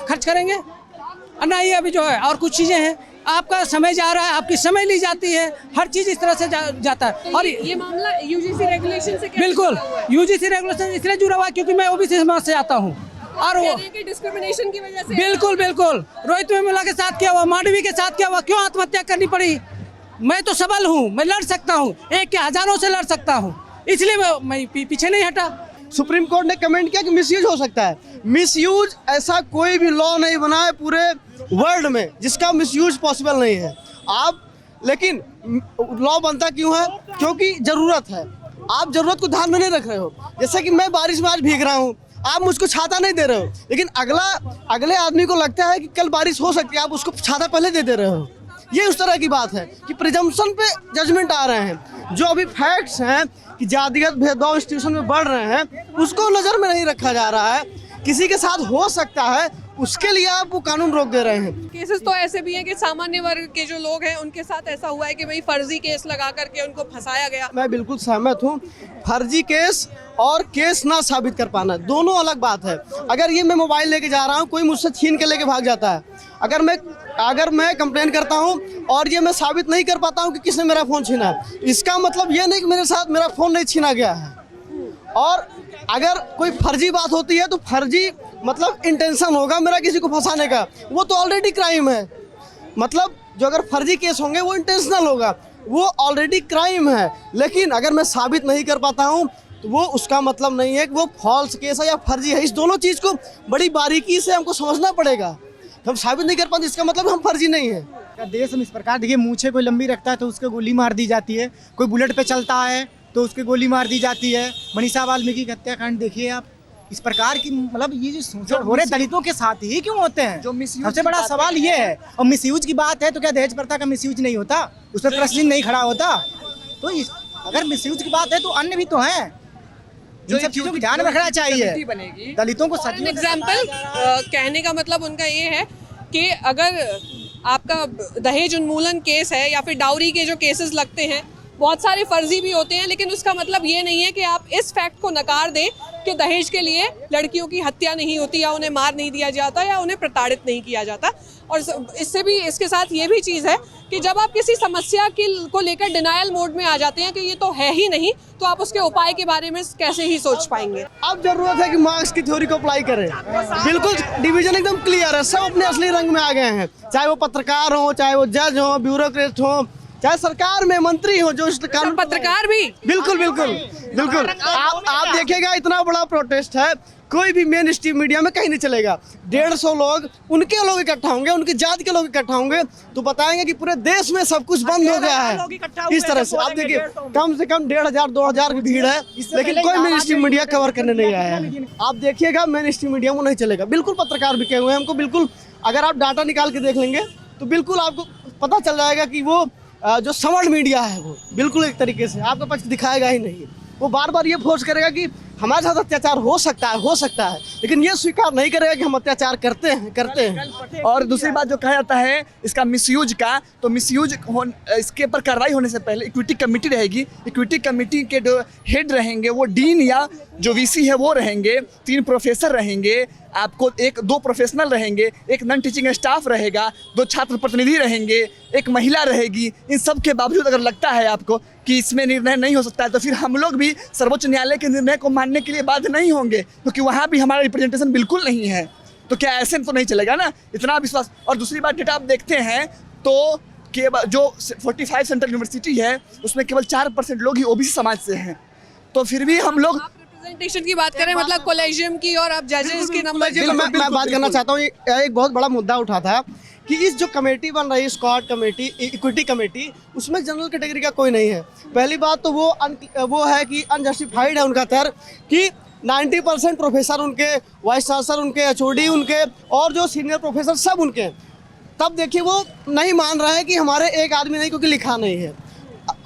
खर्च करेंगे ना। ये अभी जो है और कुछ चीज़ें हैं, आपका समय जा रहा है, आपकी समय ली जाती है, हर चीज़ इस तरह से जाता है। तो और ये मामला यूजीसी रेगुलेशन से बिल्कुल यूजीसी रेगुलेशन इसलिए जुड़ा हुआ है क्योंकि मैं ओबीसी समाज से आता हूँ और वो डिस्क्रिमिनेशन की वजह से बिल्कुल रोहित वेमुला के साथ क्या हुआ, मांडवी के साथ क्या हुआ, क्यों आत्महत्या करनी पड़ी? मैं तो सबल हूँ, मैं लड़ सकता हूँ, एक के हजारों से लड़ सकता हूँ, इसलिए मैं पीछे नहीं हटा। सुप्रीम कोर्ट ने कमेंट किया कि मिसयूज हो सकता है। मिसयूज ऐसा कोई भी लॉ नहीं बना है पूरे वर्ल्ड में जिसका मिसयूज पॉसिबल नहीं है। आप लेकिन लॉ बनता क्यों है? क्योंकि ज़रूरत है। आप ज़रूरत को ध्यान में नहीं रख रहे हो। जैसे कि मैं बारिश में आज भीग रहा हूँ, आप मुझको छाता नहीं दे रहे हो, लेकिन अगले आदमी को लगता है कि कल बारिश हो सकती है, आप उसको छाता पहले दे रहे हो। ये उस तरह की बात है कि प्रिजम्पशन पे जजमेंट आ रहे हैं। जो अभी फैक्ट्स हैं कि जातिगत भेदभाव इंस्टीट्यूशन में बढ़ रहे हैं, उसको नज़र में नहीं रखा जा रहा है। किसी के साथ हो सकता है, उसके लिए आप वो कानून रोक दे रहे हैं। केसेस तो ऐसे भी हैं कि सामान्य वर्ग के जो लोग हैं उनके साथ ऐसा हुआ है कि भाई फर्जी केस लगा करके उनको फंसाया गया। मैं बिल्कुल सहमत हूँ। फर्जी केस और केस ना साबित कर पाना दोनों अलग बात है। अगर ये मैं मोबाइल लेके जा रहा हूँ, कोई मुझसे छीन के लेके भाग जाता है, अगर मैं कंप्लेन करता हूँ और ये मैं साबित नहीं कर पाता हूँ कि किसने मेरा फ़ोन छीना है, इसका मतलब ये नहीं कि मेरे साथ मेरा फ़ोन नहीं छीना गया है। और अगर कोई फर्जी बात होती है तो फर्जी मतलब इंटेंशन होगा मेरा किसी को फंसाने का, वो तो ऑलरेडी क्राइम है। मतलब जो अगर फर्जी केस होंगे वो इंटेंशनल होगा, वो ऑलरेडी क्राइम है। लेकिन अगर मैं साबित नहीं कर पाता हूँ तो वो उसका मतलब नहीं है कि वो फॉल्स केस है या फर्जी है। इस दोनों चीज़ को बड़ी बारीकी से हमको समझना पड़ेगा। हम साबित नहीं कर पाते इसका मतलब हम फर्जी नहीं है। देश में इस प्रकार देखिए, मूछे कोई लंबी रखता है तो उसको गोली मार दी जाती है, कोई बुलेट पे चलता है तो उसके गोली मार दी जाती है। मनीषा वाल्मीकि हत्याकांड देखिए आप, इस प्रकार की मतलब ये जो शोषण हो रहे दलितों के साथ ही क्यों होते हैं? सबसे बड़ा सवाल ये है। और मिसयूज की बात है तो क्या दहेज प्रथा का मिसयूज नहीं होता? उस पर प्रश्न नहीं खड़ा होता? तो अगर मिसयूज की बात है तो अन्य भी तो हैं, इन सब चीज़ों को ध्यान रखना चाहिए। दलितों को सच एग्जाम्पल कहने का मतलब उनका ये है कि अगर आपका दहेज उन्मूलन केस है या फिर डाउरी के जो केसेस लगते हैं, बहुत सारे फर्जी भी होते हैं, लेकिन उसका मतलब ये नहीं है कि आप इस फैक्ट को नकार दें कि दहेज के लिए लड़कियों की हत्या नहीं होती या उन्हें मार नहीं दिया जाता या उन्हें प्रताड़ित नहीं किया जाता। और इसके साथ ये भी चीज़ है कि जब आप किसी समस्या को लेकर डिनायल मोड में आ जाते हैं कि ये तो है ही नहीं, तो आप उसके उपाय के बारे में कैसे ही सोच पाएंगे। अब जरूरत है कि मार्क्स की थ्योरी को अप्लाई करें। बिल्कुल डिवीजन एकदम क्लियर है, सब अपने असली रंग में आ गए हैं। चाहे वो पत्रकार हो, चाहे वो जज हो, ब्यूरोक्रेट हो, चाहे सरकार में मंत्री हो, जो कानून पत्रकार भी बिल्कुल आप देखिएगा, इतना बड़ा प्रोटेस्ट है, कोई भी मेन स्ट्रीम मीडिया में कहीं नहीं चलेगा। 150 लोग उनके लोग इकट्ठा होंगे, उनकी जात के लोग इकट्ठा होंगे तो बताएंगे कि पूरे देश में सब कुछ बंद हो गया है। इस तरह से आप देखिए, कम से कम 1500-2000 की भीड़ है, लेकिन कोई मेन स्ट्रीम मीडिया कवर करने नहीं आया है। आप देखिएगा मेन स्ट्रीम मीडिया में नहीं चलेगा। बिल्कुल पत्रकार बिके हुए हैं हमको, बिल्कुल अगर आप डाटा निकाल के देख लेंगे तो बिल्कुल आपको पता चल जाएगा कि वो जो समर्ड मीडिया है वो बिल्कुल एक तरीके से आपका पक्ष दिखाएगा ही नहीं। वो बार बार ये फोर्स करेगा कि हमारे साथ अत्याचार हो सकता है, लेकिन ये स्वीकार नहीं करेगा कि हम अत्याचार करते हैं। और दूसरी बात जो कहा जाता है इसका मिसयूज का, तो मिसयूज इसके ऊपर कार्रवाई होने से पहले इक्विटी कमेटी रहेगी। इक्विटी कमेटी के जो हेड रहेंगे वो डीन या जो वीसी है वो रहेंगे, 3 प्रोफेसर रहेंगे, आपको 2 प्रोफेशनल रहेंगे, 1 नॉन टीचिंग स्टाफ रहेगा, 2 छात्र प्रतिनिधि रहेंगे, 1 महिला रहेगी। इन सब के बावजूद अगर लगता है आपको कि इसमें निर्णय नहीं हो सकता है, तो फिर हम लोग भी सर्वोच्च न्यायालय के निर्णय को मानने के लिए बाध्य नहीं होंगे, क्योंकि वहाँ भी हमारा रिप्रेजेंटेशन बिल्कुल नहीं है। तो क्या ऐसे तो नहीं चलेगा ना, इतना विश्वास। और दूसरी बात, डेटा आप देखते हैं तो केवल जो 45 सेंट्रल यूनिवर्सिटी है उसमें केवल 4% लोग ही ओबीसी समाज से हैं। तो फिर भी हम लोग रिप्रेजेंटेशन की बात करें, मतलब कॉलेजियम की, और आप जजेस के नंबर। मैं बात करना चाहता हूँ, एक बहुत बड़ा मुद्दा उठा था कि इस जो कमेटी बन रही है, स्क्वाड कमेटी, इक्विटी कमेटी, उसमें जनरल कैटेगरी का कोई नहीं है। पहली बात तो वो है कि अनजस्टिफाइड है उनका तर्क कि 90% प्रोफेसर उनके, वाइस चांसलर उनके, HOD उनके, और जो सीनियर प्रोफेसर सब उनके। तब देखिए वो नहीं मान रहा है कि हमारे एक आदमी नहीं, क्योंकि लिखा नहीं है।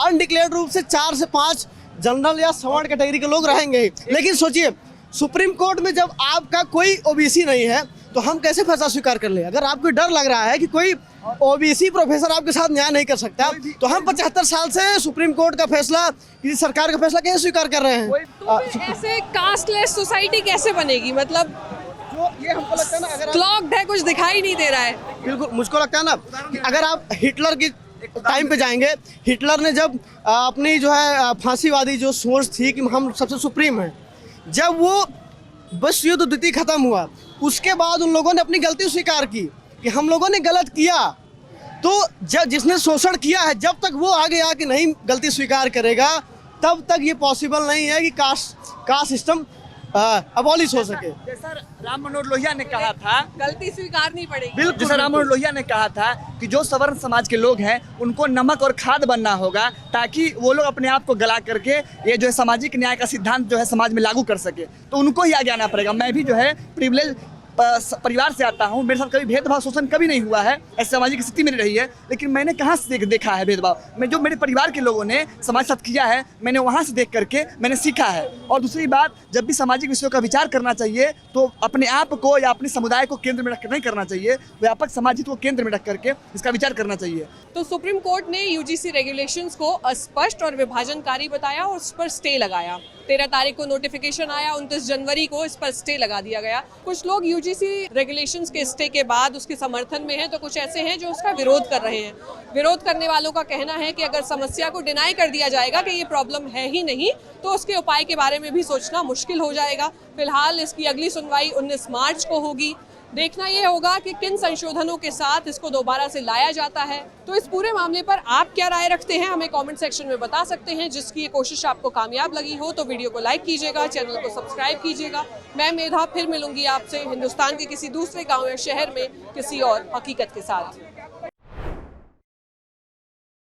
अनडिक्लेयर्ड रूप से 4 से 5 जनरल या सवर्ण कैटेगरी के लोग रहेंगे। लेकिन सोचिए, सुप्रीम कोर्ट में जब आपका कोई ओबीसी नहीं है तो हम कैसे फैसला स्वीकार कर ले? अगर आपको डर लग रहा है कि कोई ओबीसी प्रोफेसर आपके साथ न्याय नहीं कर सकता, तो हम 75 साल से सुप्रीम कोर्ट का फैसला, किसी सरकार का फैसला कैसे स्वीकार कर रहे हैं? तो ऐसे कास्टलेस सोसाइटी कैसे बनेगी? मतलब ये हमको लगता है ना, अगर क्लॉक्ड है, कुछ दिखाई नहीं दे रहा है। बिल्कुल, मुझको लगता है ना कि अगर आप हिटलर की टाइम पे जाएंगे, हिटलर ने जब अपनी जो है फांसीवादी जो सोच थी कि हम सबसे सुप्रीम हैं, जब वो विश्व युद्ध द्वितीय खत्म हुआ, उसके बाद उन लोगों ने अपनी गलती स्वीकार की कि हम लोगों ने गलत किया। तो जब जिसने शोषण किया है, जब तक वो आगे आके नहीं गलती स्वीकार करेगा, तब तक ये पॉसिबल नहीं है कि कास्ट सिस्टम अबॉलिश हो सके। जैसा राम मनोहर लोहिया ने कहा था, गलती स्वीकारनी पड़ेगी। बिल्कुल, जैसा राम मनोहर लोहिया ने कहा था कि जो सवर्ण समाज के लोग हैं उनको नमक और खाद बनना होगा, ताकि वो लोग अपने आप को गला करके ये जो है सामाजिक न्याय का सिद्धांत जो है समाज में लागू कर सके। तो उनको ही आगे आना पड़ेगा। मैं भी जो है प्रिविलेज परिवार से आता हूँ, मेरे साथ कभी भेदभाव शोषण कभी नहीं हुआ है, ऐसी सामाजिक स्थिति में रही है, लेकिन मैंने कहाँ से देखा है भेदभाव? मैं जो मेरे परिवार के लोगों ने समाज साथ किया है, मैंने वहाँ से देख करके मैंने सीखा है। और दूसरी बात, जब भी सामाजिक विषयों का विचार करना चाहिए तो अपने आप को या अपने समुदाय को केंद्र में रखकर नहीं करना चाहिए, व्यापक समाज हित को केंद्र में रख करके इसका विचार करना चाहिए। तो सुप्रीम कोर्ट ने यूजीसी रेगुलेशंस को अस्पष्ट और विभाजनकारी बताया और उस पर स्टे लगाया। 13 तारीख को नोटिफिकेशन आया, 29 जनवरी को इस पर स्टे लगा दिया गया। कुछ लोग यूजीसी रेगुलेशंस के स्टे के बाद उसके समर्थन में हैं, तो कुछ ऐसे हैं जो उसका विरोध कर रहे हैं। विरोध करने वालों का कहना है कि अगर समस्या को डिनाई कर दिया जाएगा कि ये प्रॉब्लम है ही नहीं, तो उसके उपाय के बारे में भी सोचना मुश्किल हो जाएगा। फिलहाल इसकी अगली सुनवाई 19 मार्च को होगी। देखना ये होगा कि किन संशोधनों के साथ इसको दोबारा से लाया जाता है। तो इस पूरे मामले पर आप क्या राय रखते हैं, हमें कमेंट सेक्शन में बता सकते हैं। जिसकी ये कोशिश आपको कामयाब लगी हो तो वीडियो को लाइक कीजिएगा, चैनल को सब्सक्राइब कीजिएगा। मैं मेधा फिर मिलूंगी आपसे हिंदुस्तान के किसी दूसरे गाँव या शहर में किसी और हकीकत के साथ।